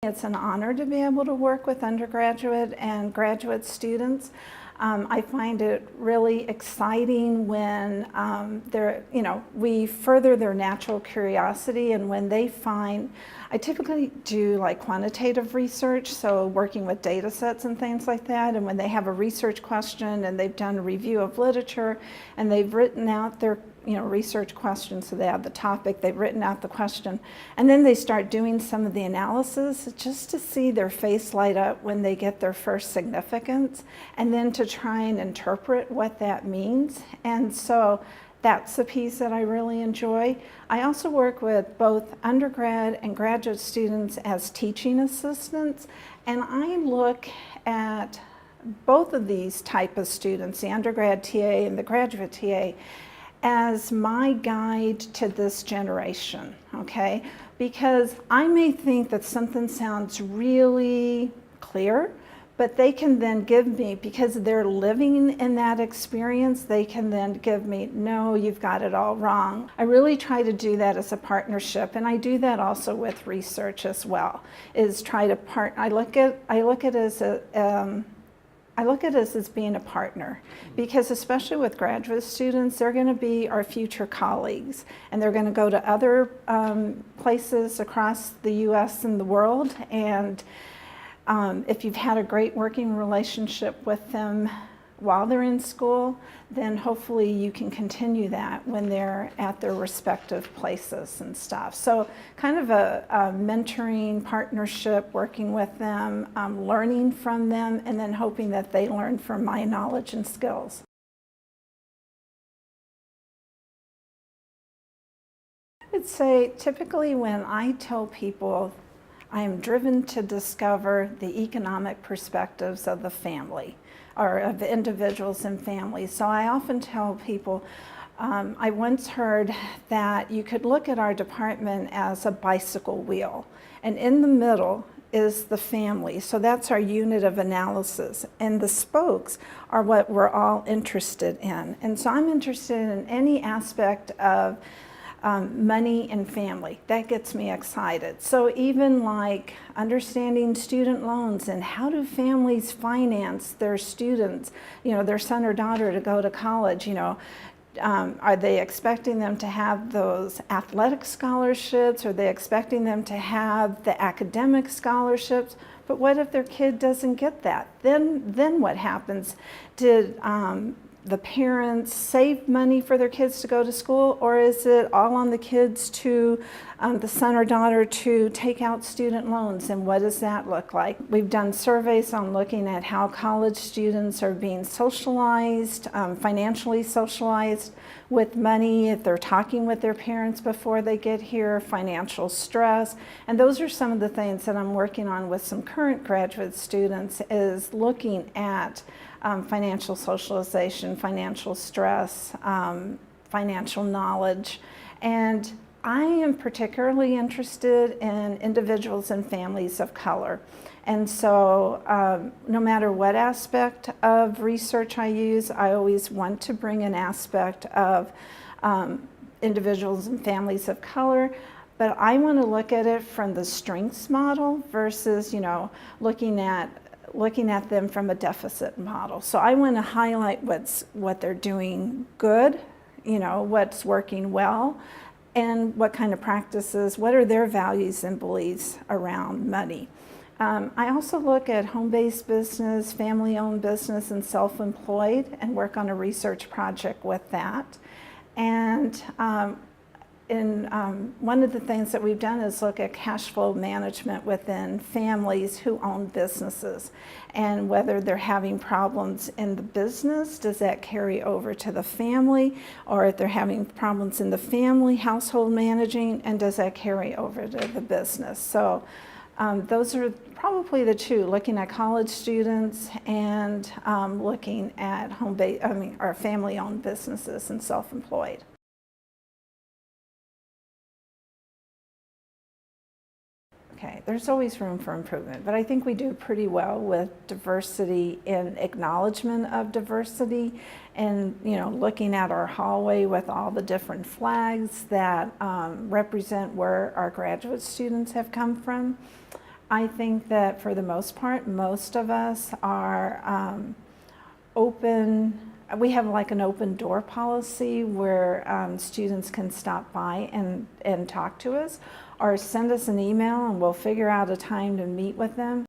It's an honor to be able to work with undergraduate and graduate students. I find it really exciting when we further their natural curiosity, and when they find, I typically do like quantitative research, so working with data sets and things like that, and when they have a research question and they've done a review of literature and they've written out their research question, so they have the topic, they've written out the question, and then they start doing some of the analysis, just to see their face light up when they get their first significance, and then to try and interpret what that means. And so that's the piece that I really enjoy. I also work with both undergrad and graduate students as teaching assistants, and I look at both of these type of students, the undergrad TA and the graduate TA, as my guide to this generation, okay? Because I may think that something sounds really clear, but they can then give me, because they're living in that experience, they can then give me, no, you've got it all wrong. I really try to do that as a partnership, and I do that also with research as well, is try to I look at it as being a partner, because especially with graduate students, they're going to be our future colleagues, and they're going to go to other places across the US and the world, and if you've had a great working relationship with them while they're in school, then hopefully you can continue that when they're at their respective places and stuff. So kind of a mentoring partnership, working with them, learning from them, and then hoping that they learn from my knowledge and skills. I'd say typically when I tell people I am driven to discover the economic perspectives of the family, or of individuals and families. So I often tell people, I once heard that you could look at our department as a bicycle wheel, and in the middle is the family. So that's our unit of analysis, and the spokes are what we're all interested in. And so I'm interested in any aspect of money and family. That gets me excited. So even like understanding student loans and how do families finance their students, their son or daughter to go to college, are they expecting them to have those athletic scholarships? Are they expecting them to have the academic scholarships? But what if their kid doesn't get that? Then what happens? Did the parents save money for their kids to go to school, or is it all on the kids to, the son or daughter, to take out student loans, and what does that look like? We've done surveys on looking at how college students are being socialized, financially socialized with money, if they're talking with their parents before they get here, financial stress, and those are some of the things that I'm working on with some current graduate students, is looking at financial socialization, financial stress, financial knowledge. And I am particularly interested in individuals and families of color. And so no matter what aspect of research I use, I always want to bring an aspect of individuals and families of color. But I want to look at it from the strengths model versus, looking at them from a deficit model. So I want to highlight what they're doing good, what's working well, and what kind of practices, what are their values and beliefs around money. I also look at home-based business, family-owned business, and self-employed, and work on a research project with that. And one of the things that we've done is look at cash flow management within families who own businesses, and whether they're having problems in the business, does that carry over to the family, or if they're having problems in the family household managing, and does that carry over to the business? So those are probably the two, looking at college students and looking at our family-owned businesses and self-employed. Okay, there's always room for improvement, but I think we do pretty well with diversity in acknowledgement of diversity, and looking at our hallway with all the different flags that represent where our graduate students have come from. I think that for the most part, most of us are open. We have like an open door policy where students can stop by and talk to us or send us an email, and we'll figure out a time to meet with them.